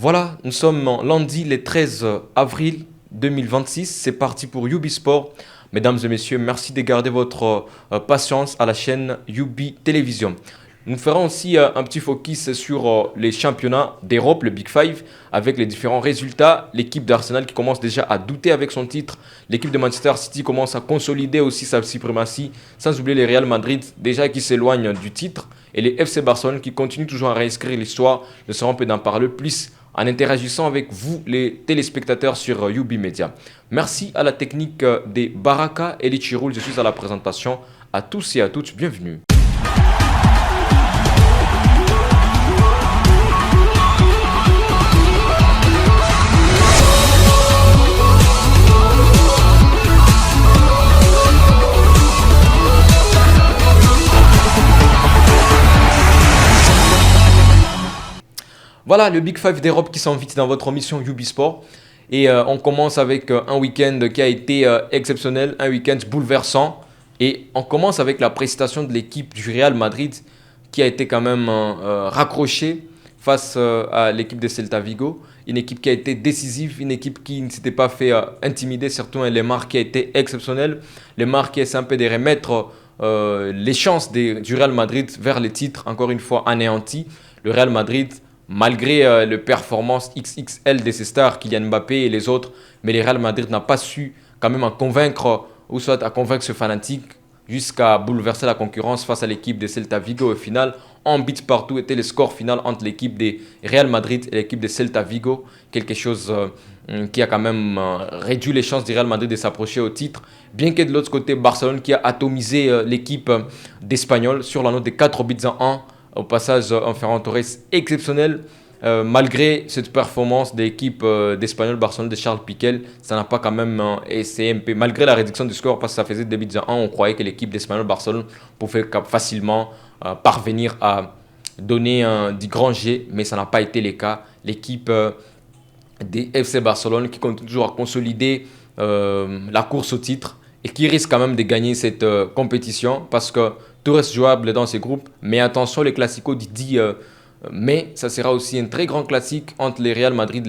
Voilà, nous sommes lundi le 13 avril 2026. C'est parti pour UB Sport. Mesdames et messieurs, merci de garder votre patience à la chaîne UB Télévision. Nous ferons aussi un petit focus sur les championnats d'Europe, le Big Five, avec les différents résultats. L'équipe d'Arsenal qui commence déjà à douter avec son titre. L'équipe de Manchester City commence à consolider aussi sa suprématie. Sans oublier les Real Madrid, déjà qui s'éloignent du titre. Et les FC Barcelone qui continuent toujours à réécrire l'histoire. Nous serons peut d'en parler plus en interagissant avec vous, les téléspectateurs sur UB Media. Merci à la technique des Baraka et les Chiroul. Je suis à la présentation. À tous et à toutes, bienvenue. Voilà le Big Five d'Europe qui s'invite dans votre émission UB Sport. Et on commence avec un week-end qui a été exceptionnel, un week-end bouleversant. Et on commence avec la prestation de l'équipe du Real Madrid qui a été quand même raccrochée face à l'équipe de Celta Vigo. Une équipe qui a été décisive, une équipe qui ne s'était pas fait intimider, surtout les marques qui a été exceptionnel. Les marques qui essaient un peu de remettre les chances du Real Madrid vers les titres, encore une fois anéantis. Le Real Madrid, malgré les performances XXL de ses stars, Kylian Mbappé et les autres, mais le Real Madrid n'a pas su quand même en convaincre, ou soit à convaincre ce fanatique, jusqu'à bouleverser la concurrence face à l'équipe de Celta Vigo. Au final, un but partout était le score final entre l'équipe de Real Madrid et l'équipe de Celta Vigo. Quelque chose qui a quand même réduit les chances du Real Madrid de s'approcher au titre. Bien que de l'autre côté, Barcelone qui a atomisé l'équipe d'Espanyol sur la note de 4 buts à 1. Au passage, un Ferran Torres exceptionnel. Malgré cette performance de l'équipe d'Espanyol Barcelone de Charles Piqué, ça n'a pas quand même essayé. Malgré la réduction du score, parce que ça faisait 2 buts à 1, on croyait que l'équipe d'Espanyol Barcelone pouvait facilement parvenir à donner du grand jet, mais ça n'a pas été le cas. L'équipe des FC Barcelone qui continue toujours à consolider la course au titre et qui risque quand même de gagner cette compétition parce que tout reste jouable dans ces groupes. Mais attention, les classicos d'Idi, mais ça sera aussi un très grand classique entre les Real Madrid,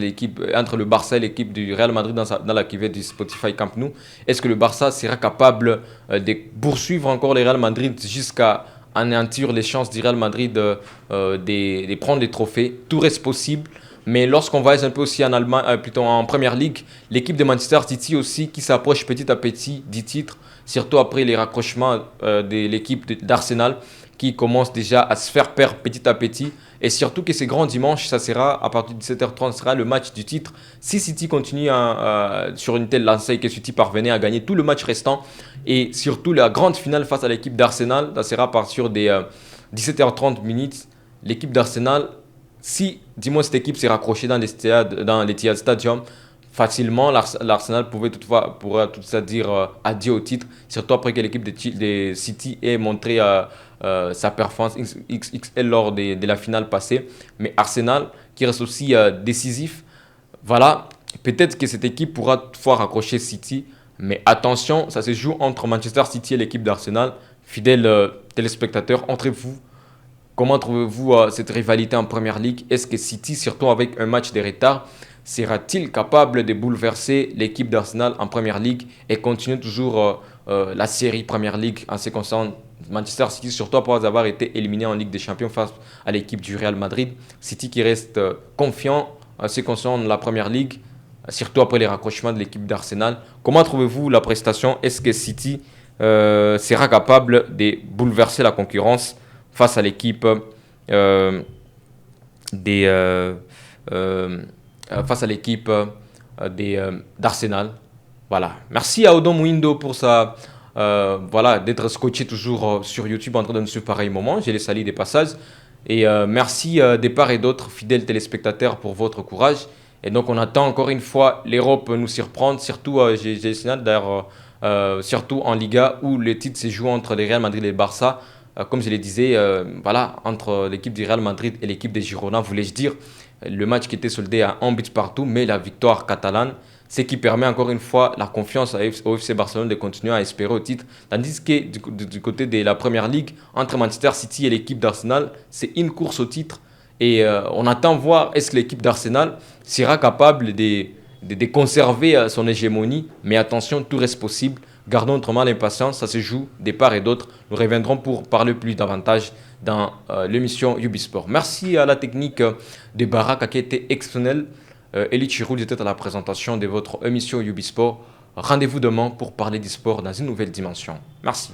entre le Barça et l'équipe du Real Madrid dans la cuvée du Spotify Camp Nou. Est-ce que le Barça sera capable de poursuivre encore les Real Madrid jusqu'à anéantir les chances du Real Madrid de prendre les trophées? Tout reste possible. Mais lorsqu'on va un peu aussi en Allemagne, plutôt en Première Ligue, l'équipe de Manchester City aussi qui s'approche petit à petit du titre, surtout après les raccrochements de l'équipe d'Arsenal qui commence déjà à se faire perdre petit à petit. Et surtout que ce grand dimanche, ça sera à partir de 17h30, sera le match du titre. Si City continue sur une telle lancée et que City parvenait à gagner tout le match restant, et surtout la grande finale face à l'équipe d'Arsenal, ça sera à partir des 17h30 minutes. L'équipe d'Arsenal, si, dis-moi, cette équipe s'est raccrochée dans l'Etihad Stadium, facilement, l'Arsenal pourrait tout ça dire adieu au titre, surtout après que l'équipe de City ait montré sa performance XXL lors de la finale passée. Mais Arsenal, qui reste aussi décisif, voilà, peut-être que cette équipe pourra toutefois raccrocher City. Mais attention, ça se joue entre Manchester City et l'équipe d'Arsenal. Fidèles téléspectateurs, entre vous, comment trouvez-vous cette rivalité en Première Ligue? Est-ce que City, surtout avec un match de retard, sera-t-il capable de bouleverser l'équipe d'Arsenal en Première Ligue et continuer toujours la série Première Ligue en ce qui concerne Manchester City, surtout après avoir été éliminé en Ligue des Champions face à l'équipe du Real Madrid? City qui reste confiant en ce qui concerne la Première Ligue, surtout après les raccrochements de l'équipe d'Arsenal. Comment trouvez-vous la prestation? Est-ce que City sera capable de bouleverser la concurrence face à l'équipe face à l'équipe d'Arsenal? Voilà. Merci à Odom Windo pour ça. Voilà, d'être scotché toujours sur YouTube en train de nous suivre pareil moment. J'ai les salis des passages. Et merci des part et d'autres fidèles téléspectateurs pour votre courage. Et donc on attend encore une fois l'Europe nous surprendre, surtout j'ai signalé d'ailleurs, surtout en Liga où le titre se joue entre les Real Madrid et le Barça. Comme je le disais, voilà, entre l'équipe du Real Madrid et l'équipe des Girona, voulais-je dire, le match qui était soldé à 1 but partout, mais la victoire catalane, ce qui permet encore une fois la confiance au FC Barcelone de continuer à espérer au titre. Tandis que du côté de la Première Ligue, entre Manchester City et l'équipe d'Arsenal, c'est une course au titre. Et on attend voir est-ce que l'équipe d'Arsenal sera capable de conserver son hégémonie. Mais attention, tout reste possible. Gardons autrement l'impatience, ça se joue des parts et d'autres. Nous reviendrons pour parler plus davantage dans l'émission Ubisport. Merci à la technique de Baraka qui a été exceptionnelle. Elie Chiroud était à la présentation de votre émission Ubisport. Rendez-vous demain pour parler du sport dans une nouvelle dimension. Merci.